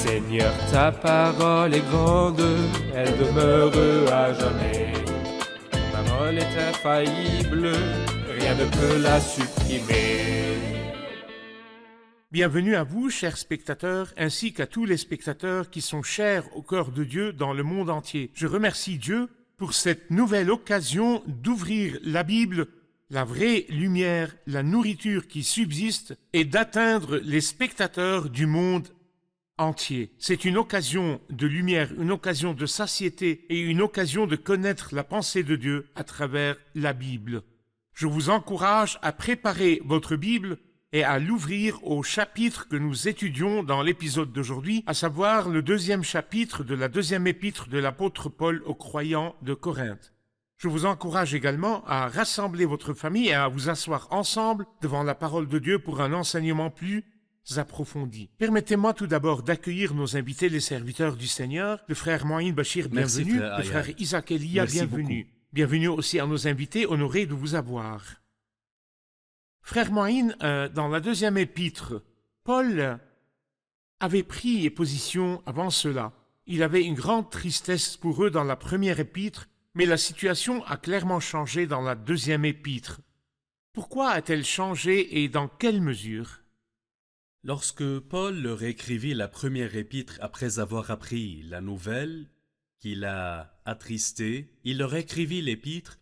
Seigneur, ta parole est grande, elle demeure à jamais. Ta parole est infaillible, rien ne peut la supprimer. Bienvenue à vous, chers spectateurs, ainsi qu'à tous les spectateurs qui sont chers au cœur de Dieu dans le monde entier. Je remercie Dieu pour cette nouvelle occasion d'ouvrir la Bible, la vraie lumière, la nourriture qui subsiste, et d'atteindre les spectateurs du monde entier. C'est une occasion de lumière, une occasion de satiété et une occasion de connaître la pensée de Dieu à travers la Bible. Je vous encourage à préparer votre Bible et à l'ouvrir au chapitre que nous étudions dans l'épisode d'aujourd'hui, à savoir le 2e chapitre de la 2e épître de l'apôtre Paul aux croyants de Corinthe. Je vous encourage également à rassembler votre famille et à vous asseoir ensemble devant la parole de Dieu pour un enseignement plus approfondi. Permettez-moi tout d'abord d'accueillir nos invités, les serviteurs du Seigneur, le frère Moïn Bachir, bienvenue, le frère Isaac Elia, bienvenue. Bienvenue aussi à nos invités, honorés de vous avoir. Frère Moïn, dans la 2e épître, Paul avait pris position avant cela. Il avait une grande tristesse pour eux dans la 1re épître, mais la situation a clairement changé dans la 2e épître. Pourquoi a-t-elle changé et dans quelle mesure? Lorsque Paul leur écrivit la 1re épître après avoir appris la nouvelle qui l'a attristé, il leur écrivit l'épître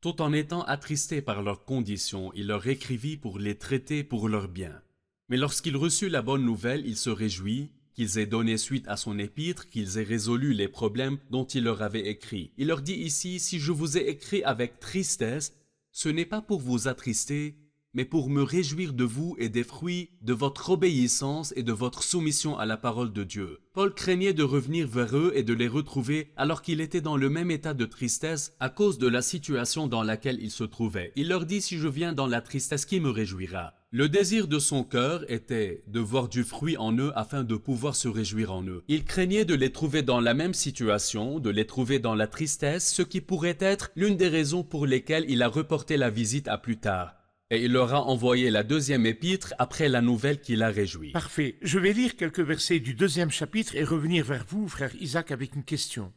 tout en étant attristé par leurs conditions. Il leur écrivit pour les traiter pour leur bien. Mais lorsqu'il reçut la bonne nouvelle, il se réjouit qu'ils aient donné suite à son épître, qu'ils aient résolu les problèmes dont il leur avait écrit. Il leur dit ici, si je vous ai écrit avec tristesse, ce n'est pas pour vous attrister, mais pour me réjouir de vous et des fruits de votre obéissance et de votre soumission à la parole de Dieu. Paul craignait de revenir vers eux et de les retrouver alors qu'il était dans le même état de tristesse à cause de la situation dans laquelle il se trouvait. Il leur dit, si je viens dans la tristesse, qui me réjouira? Le désir de son cœur était de voir du fruit en eux afin de pouvoir se réjouir en eux. Il craignait de les trouver dans la même situation, de les trouver dans la tristesse, ce qui pourrait être l'une des raisons pour lesquelles il a reporté la visite à plus tard. Et il leur a envoyé la 2e épître après la nouvelle qui l'a réjoui. Parfait. Je vais lire quelques versets du 2e chapitre et revenir vers vous, frère Isaac, avec une question.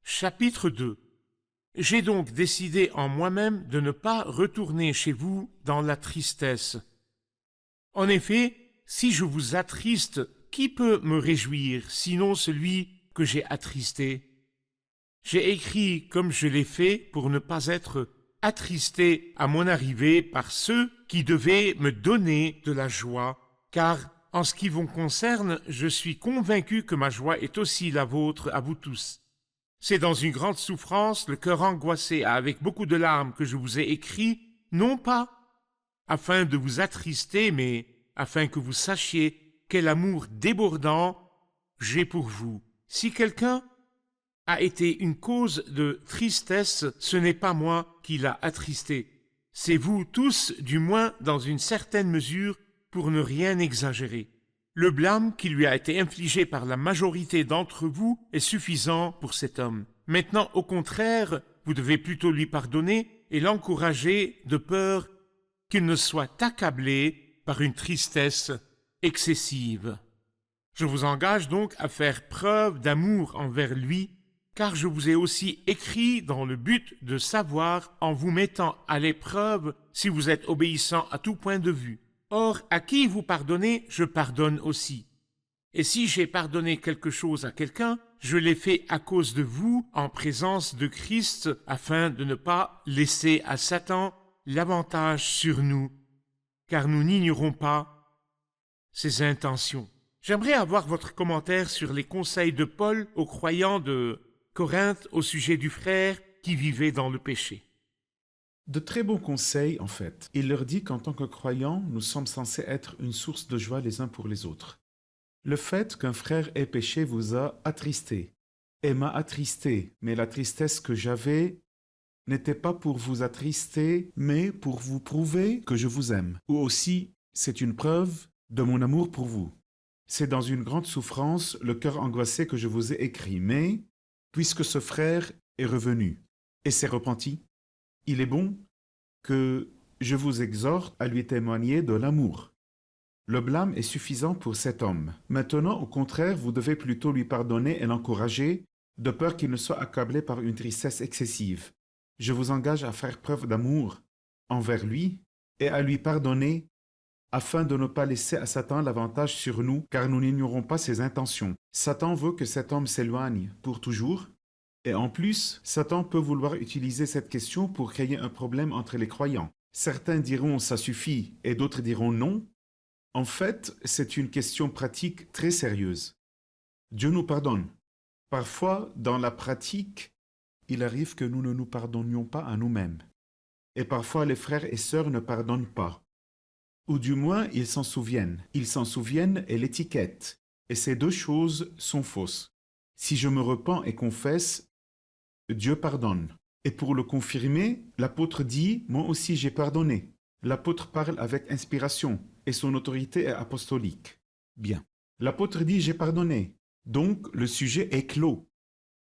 Chapitre 2. J'ai donc décidé en moi-même de ne pas retourner chez vous dans la tristesse. En effet, si je vous attriste, qui peut me réjouir, sinon celui que j'ai attristé? J'ai écrit comme je l'ai fait pour ne pas être attristé à mon arrivée par ceux qui devaient me donner de la joie, car en ce qui vous concerne, je suis convaincu que ma joie est aussi la vôtre à vous tous. C'est dans une grande souffrance, le cœur angoissé, avec beaucoup de larmes que je vous ai écrit, non pas afin de vous attrister, mais afin que vous sachiez quel amour débordant j'ai pour vous. Si quelqu'un a été une cause de tristesse, ce n'est pas moi qui l'a attristé. C'est vous tous, du moins dans une certaine mesure, pour ne rien exagérer. Le blâme qui lui a été infligé par la majorité d'entre vous est suffisant pour cet homme. Maintenant, au contraire, vous devez plutôt lui pardonner et l'encourager de peur qu'il ne soit accablé par une tristesse excessive. Je vous engage donc à faire preuve d'amour envers lui, car je vous ai aussi écrit dans le but de savoir, en vous mettant à l'épreuve, si vous êtes obéissant à tout point de vue. Or, à qui vous pardonnez, je pardonne aussi. Et si j'ai pardonné quelque chose à quelqu'un, je l'ai fait à cause de vous, en présence de Christ, afin de ne pas laisser à Satan l'avantage sur nous, car nous n'ignorons pas ses intentions. J'aimerais avoir votre commentaire sur les conseils de Paul aux croyants de Corinthe au sujet du frère qui vivait dans le péché. De très bons conseils, en fait. Il leur dit qu'en tant que croyants, nous sommes censés être une source de joie les uns pour les autres. Le fait qu'un frère ait péché vous a attristé, et m'a attristé, mais la tristesse que j'avais n'était pas pour vous attrister, mais pour vous prouver que je vous aime. Ou aussi, c'est une preuve de mon amour pour vous. C'est dans une grande souffrance, le cœur angoissé que je vous ai écrit, mais puisque ce frère est revenu et s'est repenti, il est bon que je vous exhorte à lui témoigner de l'amour. Le blâme est suffisant pour cet homme. Maintenant, au contraire, vous devez plutôt lui pardonner et l'encourager, de peur qu'il ne soit accablé par une tristesse excessive. Je vous engage à faire preuve d'amour envers lui et à lui pardonner afin de ne pas laisser à Satan l'avantage sur nous, car nous n'ignorons pas ses intentions. Satan veut que cet homme s'éloigne pour toujours, et en plus, Satan peut vouloir utiliser cette question pour créer un problème entre les croyants. Certains diront « ça suffit » et d'autres diront « non ». En fait, c'est une question pratique très sérieuse. Dieu nous pardonne. Parfois, dans la pratique, il arrive que nous ne nous pardonnions pas à nous-mêmes. Et parfois, les frères et sœurs ne pardonnent pas. Ou du moins, ils s'en souviennent. Ils s'en souviennent et l'étiquette. Et ces deux choses sont fausses. Si je me repens et confesse, Dieu pardonne. Et pour le confirmer, l'apôtre dit « Moi aussi j'ai pardonné ». L'apôtre parle avec inspiration et son autorité est apostolique. Bien. L'apôtre dit « J'ai pardonné ». Donc, le sujet est clos.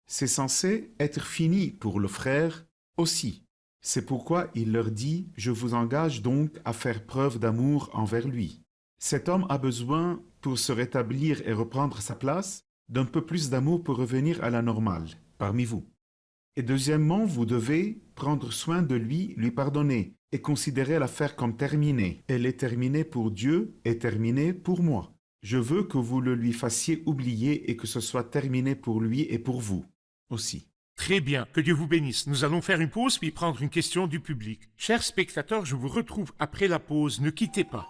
C'est censé être fini pour le frère aussi. C'est pourquoi il leur dit « Je vous engage donc à faire preuve d'amour envers lui ». Cet homme a besoin, pour se rétablir et reprendre sa place, d'un peu plus d'amour pour revenir à la normale, parmi vous. Et deuxièmement, vous devez prendre soin de lui pardonner et considérer l'affaire comme terminée. Elle est terminée pour Dieu et terminée pour moi. Je veux que vous le lui fassiez oublier et que ce soit terminé pour lui et pour vous aussi. Très bien, que Dieu vous bénisse. Nous allons faire une pause puis prendre une question du public. Chers spectateurs, je vous retrouve après la pause. Ne quittez pas.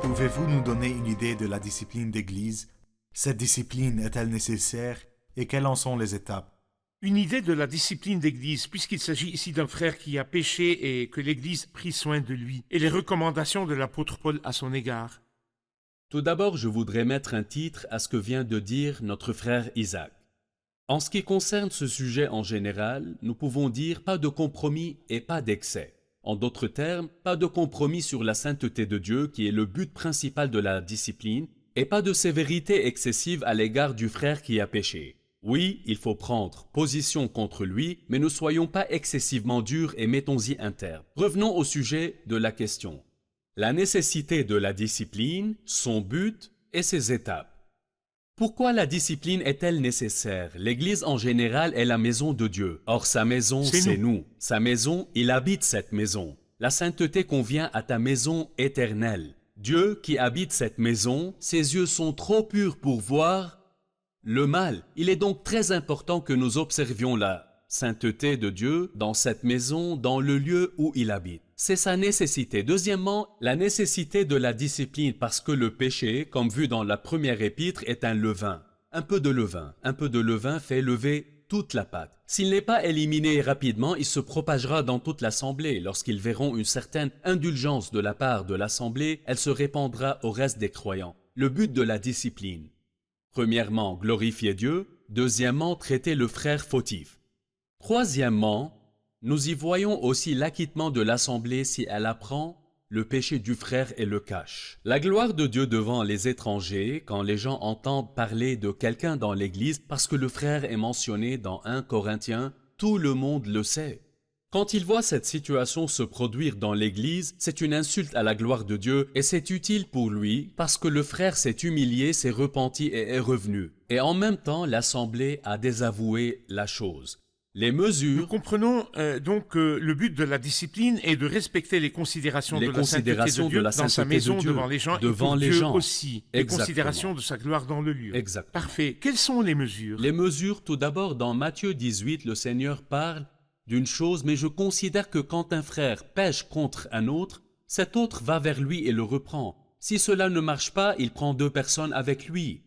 Pouvez-vous nous donner une idée de la discipline d'Église? Cette discipline est-elle nécessaire et quelles en sont les étapes? Une idée de la discipline d'Église, puisqu'il s'agit ici d'un frère qui a péché et que l'Église prit soin de lui, et les recommandations de l'apôtre Paul à son égard. Tout d'abord, je voudrais mettre un titre à ce que vient de dire notre frère Isaac. En ce qui concerne ce sujet en général, nous pouvons dire pas de compromis et pas d'excès. En d'autres termes, pas de compromis sur la sainteté de Dieu qui est le but principal de la discipline et pas de sévérité excessive à l'égard du frère qui a péché. Oui, il faut prendre position contre lui, mais ne soyons pas excessivement durs et mettons-y un terme. Revenons au sujet de la question. La nécessité de la discipline, son but et ses étapes. Pourquoi la discipline est-elle nécessaire? L'Église en général est la maison de Dieu. Or sa maison, c'est nous. Sa maison, il habite cette maison. La sainteté convient à ta maison éternelle. Dieu qui habite cette maison, ses yeux sont trop purs pour voir le mal. Il est donc très important que nous observions la sainteté de Dieu dans cette maison, dans le lieu où il habite. C'est sa nécessité. Deuxièmement, la nécessité de la discipline parce que le péché, comme vu dans la première épître, est un levain. Un peu de levain fait lever toute la pâte. S'il n'est pas éliminé rapidement, il se propagera dans toute l'assemblée. Lorsqu'ils verront une certaine indulgence de la part de l'assemblée, elle se répandra au reste des croyants. Le but de la discipline. Premièrement, glorifier Dieu. Deuxièmement, traiter le frère fautif. Troisièmement, nous y voyons aussi l'acquittement de l'assemblée si elle apprend le péché du frère et le cache. La gloire de Dieu devant les étrangers, quand les gens entendent parler de quelqu'un dans l'Église, parce que le frère est mentionné dans 1 Corinthiens, tout le monde le sait. Quand ils voient cette situation se produire dans l'Église, c'est une insulte à la gloire de Dieu et c'est utile pour lui parce que le frère s'est humilié, s'est repenti et est revenu. Et en même temps, l'assemblée a désavoué la chose. Les mesures... Nous comprenons donc que le but de la discipline est de respecter les considérations de la sainteté de Dieu dans sa maison, devant les gens, et pour Dieu aussi. Les considérations de sa gloire dans le lieu. Exactement. Parfait. Quelles sont les mesures? Les mesures, tout d'abord, dans Matthieu 18, le Seigneur parle d'une chose, mais je considère que quand un frère pêche contre un autre, cet autre va vers lui et le reprend. Si cela ne marche pas, il prend 2 personnes avec lui.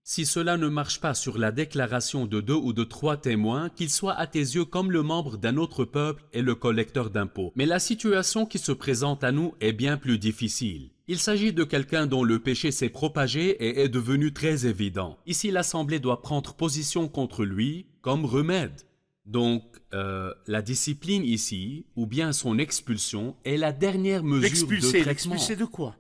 Si cela ne marche pas sur la déclaration de 2 ou de 3 témoins, qu'il soit à tes yeux comme le membre d'un autre peuple et le collecteur d'impôts. Mais la situation qui se présente à nous est bien plus difficile. Il s'agit de quelqu'un dont le péché s'est propagé et est devenu très évident. Ici, l'Assemblée doit prendre position contre lui comme remède. Donc, la discipline ici, ou bien son expulsion, est la dernière mesure de L'expulser, traitement. l'expulser de quoi?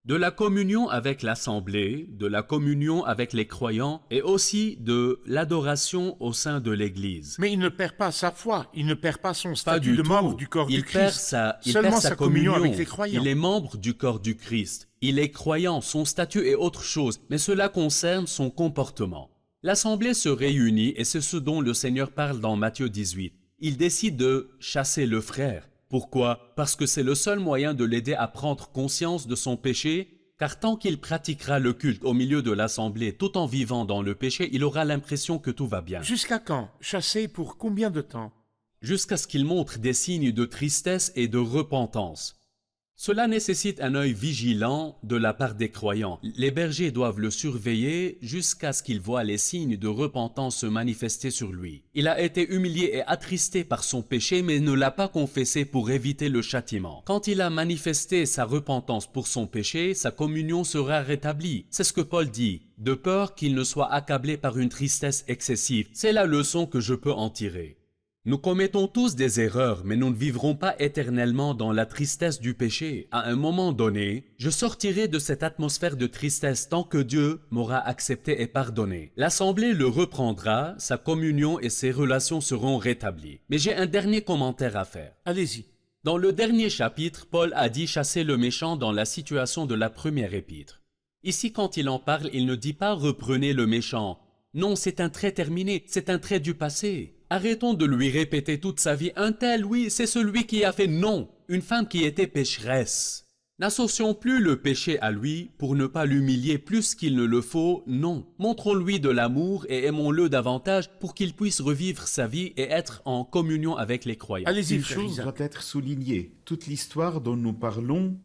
De la communion avec l'Assemblée, de la communion avec les croyants et aussi de l'adoration au sein de l'Église. Mais il ne perd pas sa foi, il ne perd pas son Pas statut du de tout. membre du corps Il du perd Christ. il Seulement perd sa communion avec les croyants. Il est membre du corps du Christ. Il est croyant, son statut est autre chose, mais cela concerne son comportement. L'Assemblée se réunit et c'est ce dont le Seigneur parle dans Matthieu 18. Il décide de chasser le frère. Pourquoi? Parce que c'est le seul moyen de l'aider à prendre conscience de son péché, car tant qu'il pratiquera le culte au milieu de l'Assemblée tout en vivant dans le péché, il aura l'impression que tout va bien. Jusqu'à quand? Chasser pour combien de temps? Jusqu'à ce qu'il montre des signes de tristesse et de repentance. Cela nécessite un œil vigilant de la part des croyants. Les bergers doivent le surveiller jusqu'à ce qu'il voie les signes de repentance se manifester sur lui. Il a été humilié et attristé par son péché, mais ne l'a pas confessé pour éviter le châtiment. Quand il a manifesté sa repentance pour son péché, sa communion sera rétablie. C'est ce que Paul dit, de peur qu'il ne soit accablé par une tristesse excessive. C'est la leçon que je peux en tirer. Nous commettons tous des erreurs, mais nous ne vivrons pas éternellement dans la tristesse du péché. À un moment donné, je sortirai de cette atmosphère de tristesse tant que Dieu m'aura accepté et pardonné. L'Assemblée le reprendra, sa communion et ses relations seront rétablies. Mais j'ai un dernier commentaire à faire. Allez-y. Dans le dernier chapitre, Paul a dit chasser le méchant dans la situation de la première épître. Ici, quand il en parle, il ne dit pas reprenez le méchant. Non, c'est un trait terminé, c'est un trait du passé. Arrêtons de lui répéter toute sa vie, un tel, oui, c'est celui qui a fait non, une femme qui était pécheresse. N'associons plus le péché à lui pour ne pas l'humilier plus qu'il ne le faut, non. Montrons-lui de l'amour et aimons-le davantage pour qu'il puisse revivre sa vie et être en communion avec les croyants. Allez-y, Une frère chose Isaac. doit être soulignée. Toute l'histoire dont nous parlons,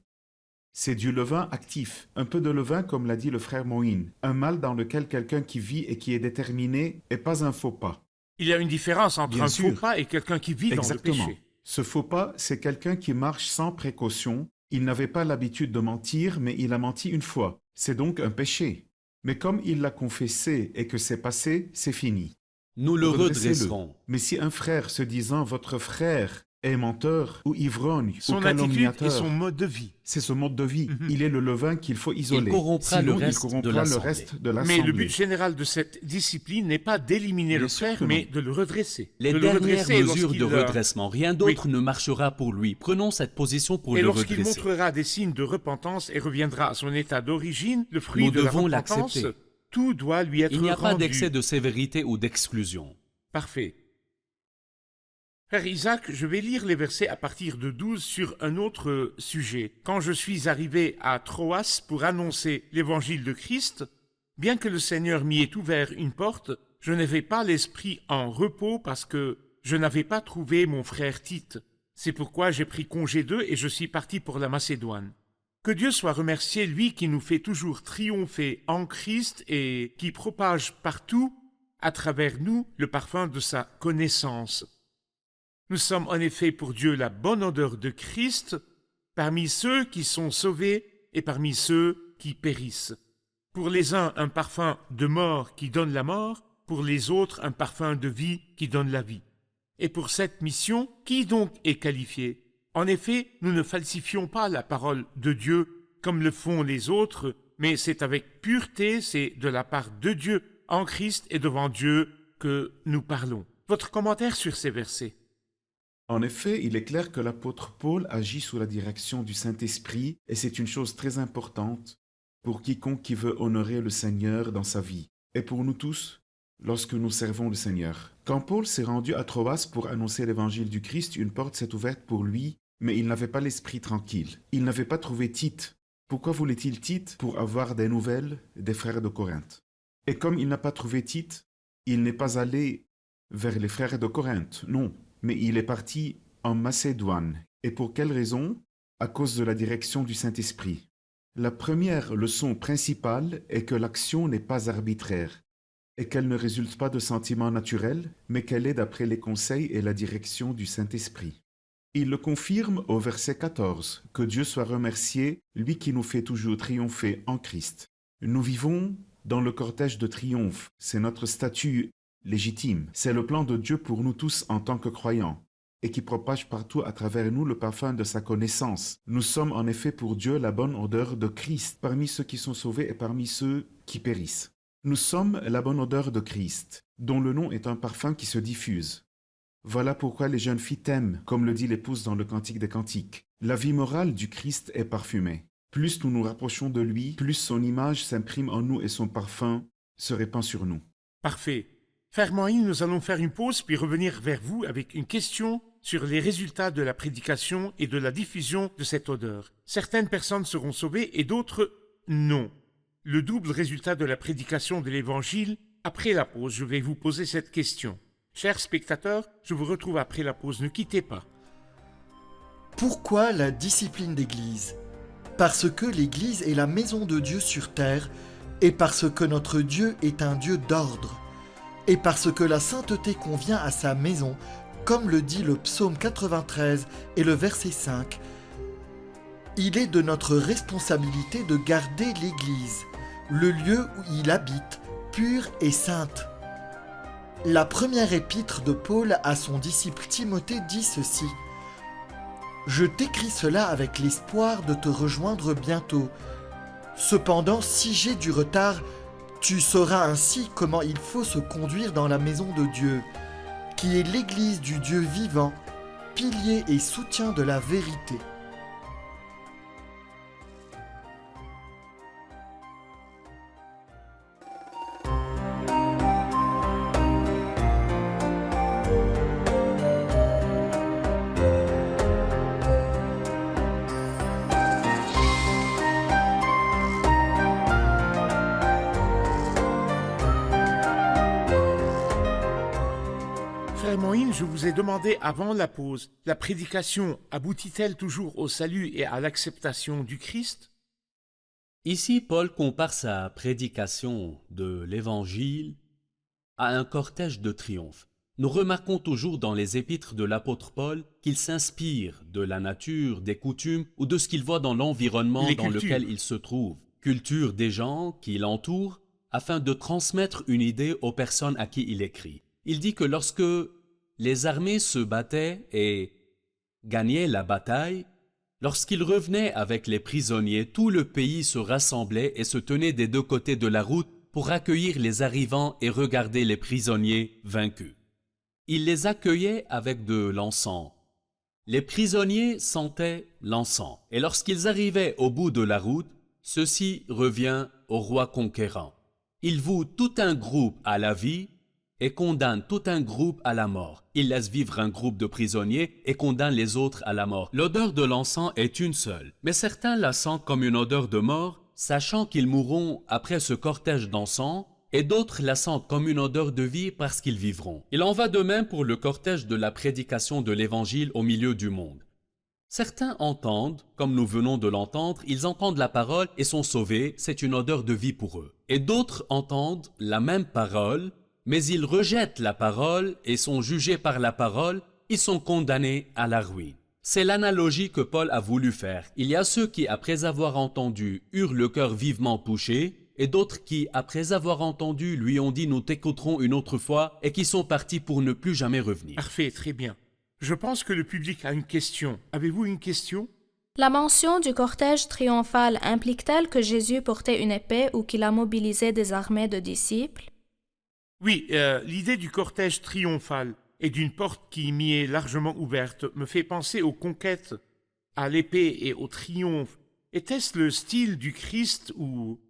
c'est du levain actif. Un peu de levain, comme l'a dit le frère Moïne. Un mal dans lequel quelqu'un qui vit et qui est déterminé est pas un faux pas. Il y a une différence entre Bien un sûr. faux pas et quelqu'un qui vit dans le Exactement. péché. Ce faux pas, c'est quelqu'un qui marche sans précaution. Il n'avait pas l'habitude de mentir, mais il a menti une fois. C'est donc un péché. Mais comme il l'a confessé et que c'est passé, c'est fini. Nous le Redressez-le. redresserons. Mais si un frère se disant votre frère est menteur ou ivrogne Son ou attitude calomniateur, et son mode de vie. c'est ce mode de vie. Mhm. Il est le levain qu'il faut isoler. Il corrompra Sinon, le reste il corrompra de le l'assemblée. reste de Mais l'assemblée. le but général de cette discipline n'est pas d'éliminer le Bien sûr frère, que non. mais de le redresser. Les de le dernières redresser mesures de lorsqu'il, redressement, rien d'autre ne marchera pour lui. Prenons cette position pour Et le lorsqu'il redresser. montrera des signes de repentance et reviendra à son état d'origine, le fruit Nous de la devons repentance, l'accepter. tout doit lui être Il n'y a pas rendu. d'excès de sévérité ou d'exclusion. Parfait. Frère Isaac, je vais lire les versets à partir de 12 sur un autre sujet. Quand je suis arrivé à Troas pour annoncer l'évangile de Christ, bien que le Seigneur m'y ait ouvert une porte, je n'avais pas l'esprit en repos parce que je n'avais pas trouvé mon frère Tite. C'est pourquoi j'ai pris congé d'eux et je suis parti pour la Macédoine. Que Dieu soit remercié, lui qui nous fait toujours triompher en Christ et qui propage partout, à travers nous, le parfum de sa connaissance. Nous sommes en effet pour Dieu la bonne odeur de Christ parmi ceux qui sont sauvés et parmi ceux qui périssent. Pour les uns, un parfum de mort qui donne la mort, pour les autres, un parfum de vie qui donne la vie. Et pour cette mission, qui donc est qualifié? En effet, nous ne falsifions pas la parole de Dieu comme le font les autres, mais c'est avec pureté, c'est de la part de Dieu, en Christ et devant Dieu, que nous parlons. Votre commentaire sur ces versets? En effet, il est clair que l'apôtre Paul agit sous la direction du Saint-Esprit et c'est une chose très importante pour quiconque qui veut honorer le Seigneur dans sa vie et pour nous tous lorsque nous servons le Seigneur. Quand Paul s'est rendu à Troas pour annoncer l'évangile du Christ, une porte s'est ouverte pour lui, mais il n'avait pas l'esprit tranquille. Il n'avait pas trouvé Tite. Pourquoi voulait-il Tite? Pour avoir des nouvelles des frères de Corinthe. Et comme il n'a pas trouvé Tite, il n'est pas allé vers les frères de Corinthe, non. Mais il est parti en Macédoine. Et pour quelle raison? À cause de la direction du Saint-Esprit. La première leçon principale est que l'action n'est pas arbitraire et qu'elle ne résulte pas de sentiments naturels, mais qu'elle est d'après les conseils et la direction du Saint-Esprit. Il le confirme au verset 14, que Dieu soit remercié, lui qui nous fait toujours triompher en Christ. Nous vivons dans le cortège de triomphe, c'est notre statut légitime. C'est le plan de Dieu pour nous tous en tant que croyants, et qui propage partout à travers nous le parfum de sa connaissance. Nous sommes en effet pour Dieu la bonne odeur de Christ, parmi ceux qui sont sauvés et parmi ceux qui périssent. Nous sommes la bonne odeur de Christ, dont le nom est un parfum qui se diffuse. Voilà pourquoi les jeunes filles t'aiment, comme le dit l'épouse dans le Cantique des Cantiques. La vie morale du Christ est parfumée. Plus nous nous rapprochons de lui, plus son image s'imprime en nous et son parfum se répand sur nous. Parfait. Frère Moïse, nous allons faire une pause puis revenir vers vous avec une question sur les résultats de la prédication et de la diffusion de cette odeur. Certaines personnes seront sauvées et d'autres non. Le double résultat de la prédication de l'Évangile. Après la pause, je vais vous poser cette question. Chers spectateurs, je vous retrouve après la pause, ne quittez pas. Pourquoi la discipline d'Église? Parce que l'Église est la maison de Dieu sur terre, et parce que notre Dieu est un Dieu d'ordre, et parce que la sainteté convient à sa maison, comme le dit le psaume 93 et le verset 5. Il est de notre responsabilité de garder l'Église, le lieu où il habite, pure et sainte. La première épître de Paul à son disciple Timothée dit ceci. « Je t'écris cela avec l'espoir de te rejoindre bientôt. Cependant, si j'ai du retard, tu sauras ainsi comment il faut se conduire dans la maison de Dieu, qui est l'Église du Dieu vivant, pilier et soutien de la vérité. » Frère Moïse, je vous ai demandé avant la pause, la prédication aboutit-elle toujours au salut et à l'acceptation du Christ? Ici, Paul compare sa prédication de l'Évangile à un cortège de triomphe. Nous remarquons toujours dans les épîtres de l'apôtre Paul qu'il s'inspire de la nature, des coutumes ou de ce qu'il voit dans l'environnement dans lequel il se trouve, culture des gens qui l'entourent, afin de transmettre une idée aux personnes à qui il écrit. Il dit que lorsque les armées se battaient et gagnaient la bataille, lorsqu'ils revenaient avec les prisonniers, tout le pays se rassemblait et se tenait des deux côtés de la route pour accueillir les arrivants et regarder les prisonniers vaincus. Ils les accueillaient avec de l'encens. Les prisonniers sentaient l'encens, et lorsqu'ils arrivaient au bout de la route, ceci revient au roi conquérant. Il voue tout un groupe à la vie et condamne tout un groupe à la mort. Il laisse vivre un groupe de prisonniers et condamne les autres à la mort. L'odeur de l'encens est une seule, mais certains la sentent comme une odeur de mort, sachant qu'ils mourront après ce cortège d'encens, et d'autres la sentent comme une odeur de vie parce qu'ils vivront. Il en va de même pour le cortège de la prédication de l'Évangile au milieu du monde. Certains entendent, comme nous venons de l'entendre, ils entendent la parole et sont sauvés, c'est une odeur de vie pour eux. Et d'autres entendent la même parole, mais ils rejettent la parole et sont jugés par la parole, ils sont condamnés à la ruine. C'est l'analogie que Paul a voulu faire. Il y a ceux qui, après avoir entendu, eurent le cœur vivement touché, et d'autres qui, après avoir entendu, lui ont dit « nous t'écouterons une autre fois » et qui sont partis pour ne plus jamais revenir. Parfait, très bien. Je pense que le public a une question. Avez-vous une question? La mention du cortège triomphal implique-t-elle que Jésus portait une épée ou qu'il a mobilisé des armées de disciples? Oui, l'idée du cortège triomphal et d'une porte qui m'y est largement ouverte me fait penser aux conquêtes, à l'épée et au triomphe. Était-ce le style du Christ ou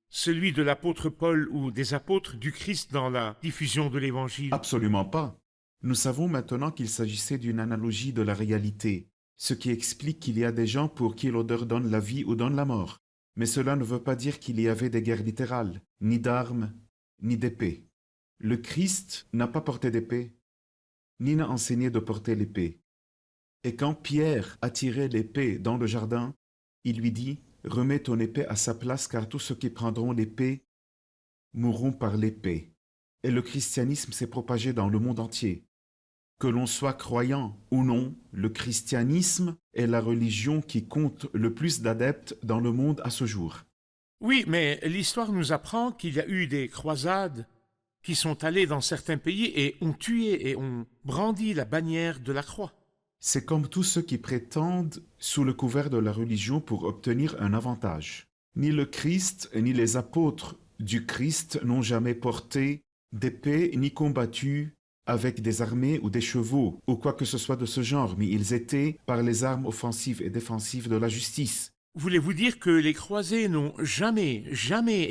celui de l'apôtre Paul ou des apôtres du Christ dans la diffusion de l'Évangile? Absolument pas. Nous savons maintenant qu'il s'agissait d'une analogie de la réalité, ce qui explique qu'il y a des gens pour qui l'odeur donne la vie ou donne la mort. Mais cela ne veut pas dire qu'il y avait des guerres littérales, ni d'armes, ni d'épées. Le Christ n'a pas porté d'épée, ni n'a enseigné de porter l'épée. Et quand Pierre a tiré l'épée dans le jardin, il lui dit « Remets ton épée à sa place, car tous ceux qui prendront l'épée mourront par l'épée. » Et le christianisme s'est propagé dans le monde entier. Que l'on soit croyant ou non, le christianisme est la religion qui compte le plus d'adeptes dans le monde à ce jour. Oui, mais l'histoire nous apprend qu'il y a eu des croisades qui sont allés dans certains pays et ont tué et ont brandi la bannière de la croix. C'est comme tous ceux qui prétendent sous le couvert de la religion pour obtenir un avantage. Ni le Christ ni les apôtres du Christ n'ont jamais porté d'épée ni combattu avec des armées ou des chevaux ou quoi que ce soit de ce genre, mais ils étaient par les armes offensives et défensives de la justice. Voulez-vous dire que les croisés n'ont jamais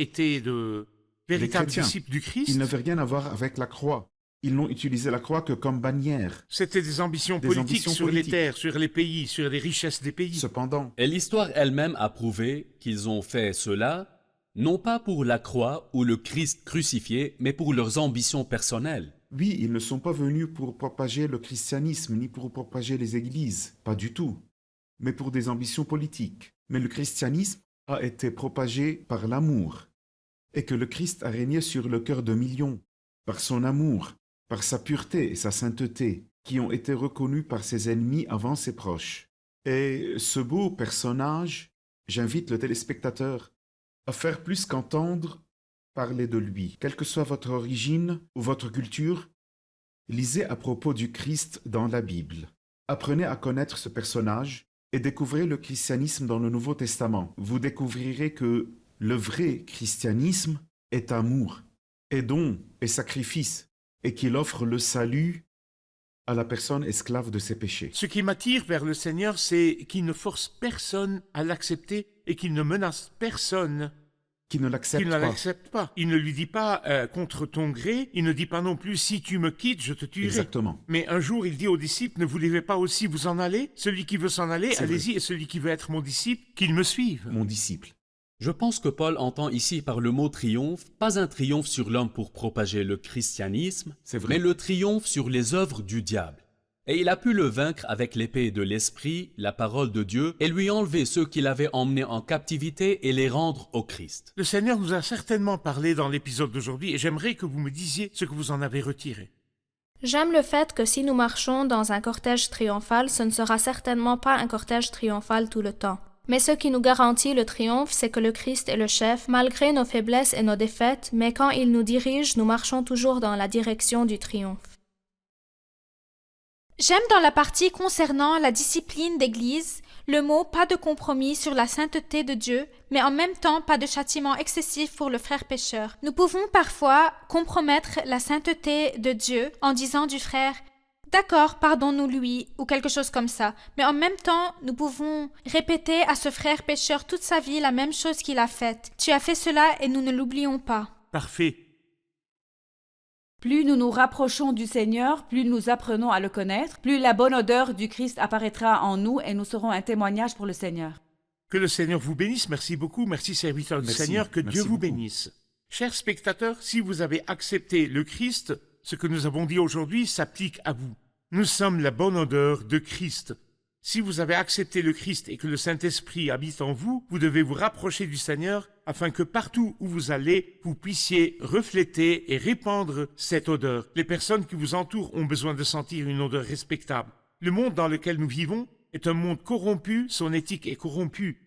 été de véritables chrétiens, disciples du Christ? Ils n'avaient rien à voir avec la croix. Ils n'ont utilisé la croix que comme bannière. C'était des ambitions politiques sur les terres, sur les pays, sur les richesses des pays. Cependant, Et l'histoire elle-même a prouvé qu'ils ont fait cela, non pas pour la croix ou le Christ crucifié, mais pour leurs ambitions personnelles. oui, ils ne sont pas venus pour propager le christianisme ni pour propager les églises, pas du tout, mais pour des ambitions politiques. Mais le christianisme a été propagé par l'amour, et que le Christ a régné sur le cœur de millions, par son amour, par sa pureté et sa sainteté, qui ont été reconnus par ses ennemis avant ses proches. Et ce beau personnage, j'invite le téléspectateur à faire plus qu'entendre parler de lui. Quelle que soit votre origine ou votre culture, lisez à propos du Christ dans la Bible. Apprenez à connaître ce personnage et découvrez le christianisme dans le Nouveau Testament. Vous découvrirez que le vrai christianisme est amour, est don et sacrifice, et qu'il offre le salut à la personne esclave de ses péchés. Ce qui m'attire vers le Seigneur, c'est qu'il ne force personne à l'accepter et qu'il ne menace personne Qui ne l'accepte qu'il ne pas. l'accepte pas. Il ne lui dit pas contre ton gré, il ne dit pas non plus si tu me quittes, je te tuerai. Exactement. Mais un jour, il dit aux disciples, ne voulez-vous pas aussi vous en aller? Celui qui veut s'en aller, C'est allez-y, et celui qui veut être mon disciple, qu'il me suive. Mon disciple. Je pense que Paul entend ici par le mot triomphe, pas un triomphe sur l'homme pour propager le christianisme, C'est vrai. mais le triomphe sur les œuvres du diable. Et il a pu le vaincre avec l'épée de l'Esprit, la parole de Dieu, et lui enlever ceux qu'il avait emmenés en captivité et les rendre au Christ. Le Seigneur nous a certainement parlé dans l'épisode d'aujourd'hui et j'aimerais que vous me disiez ce que vous en avez retiré. J'aime le fait que si nous marchons dans un cortège triomphal, ce ne sera certainement pas un cortège triomphal tout le temps. Mais ce qui nous garantit le triomphe, c'est que le Christ est le chef, malgré nos faiblesses et nos défaites, mais quand il nous dirige, nous marchons toujours dans la direction du triomphe. J'aime dans la partie concernant la discipline d'Église le mot pas de compromis sur la sainteté de Dieu, mais en même temps pas de châtiment excessif pour le frère pécheur. Nous pouvons parfois compromettre la sainteté de Dieu en disant du frère « D'accord, pardonne-nous lui » ou quelque chose comme ça. Mais en même temps, nous pouvons répéter à ce frère pécheur toute sa vie la même chose qu'il a faite. Tu as fait cela et nous ne l'oublions pas. Parfait. Plus nous nous rapprochons du Seigneur, plus nous apprenons à le connaître, plus la bonne odeur du Christ apparaîtra en nous et nous serons un témoignage pour le Seigneur. Que le Seigneur vous bénisse. Merci beaucoup. Merci serviteur du Merci. Seigneur. Que Merci Dieu vous beaucoup. bénisse. Chers spectateurs, si vous avez accepté le Christ, ce que nous avons dit aujourd'hui s'applique à vous. Nous sommes la bonne odeur de Christ. Si vous avez accepté le Christ et que le Saint-Esprit habite en vous, vous devez vous rapprocher du Seigneur afin que partout où vous allez, vous puissiez refléter et répandre cette odeur. Les personnes qui vous entourent ont besoin de sentir une odeur respectable. Le monde dans lequel nous vivons est un monde corrompu, son éthique est corrompue.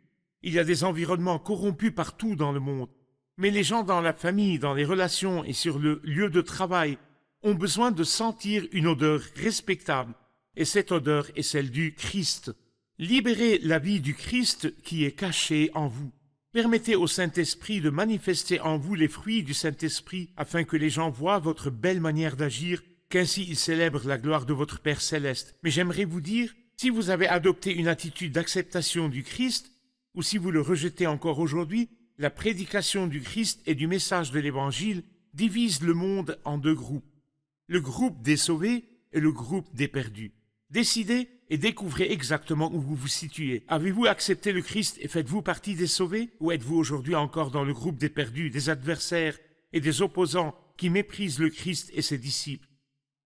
Il y a des environnements corrompus partout dans le monde. Mais les gens dans la famille, dans les relations et sur le lieu de travail ont besoin de sentir une odeur respectable. Et cette odeur est celle du Christ. Libérez la vie du Christ qui est cachée en vous. Permettez au Saint-Esprit de manifester en vous les fruits du Saint-Esprit afin que les gens voient votre belle manière d'agir, qu'ainsi ils célèbrent la gloire de votre Père céleste. Mais j'aimerais vous dire, si vous avez adopté une attitude d'acceptation du Christ, ou si vous le rejetez encore aujourd'hui, la prédication du Christ et du message de l'Évangile divise le monde en deux groupes. Le groupe des sauvés et le groupe des perdus. Décidez et découvrez exactement où vous vous situez. Avez-vous accepté le Christ et faites-vous partie des sauvés? Ou êtes-vous aujourd'hui encore dans le groupe des perdus, des adversaires et des opposants qui méprisent le Christ et ses disciples?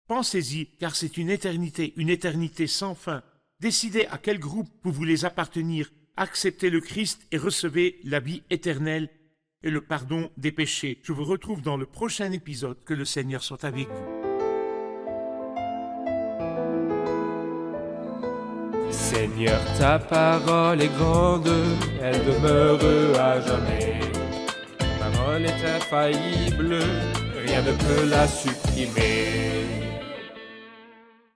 Pensez-y, car c'est une éternité sans fin. Décidez à quel groupe vous voulez appartenir. Acceptez le Christ et recevez la vie éternelle et le pardon des péchés. Je vous retrouve dans le prochain épisode. Que le Seigneur soit avec vous. Seigneur, ta parole est grande, elle demeure à jamais. Ta parole est infaillible, rien rien ne peut la supprimer.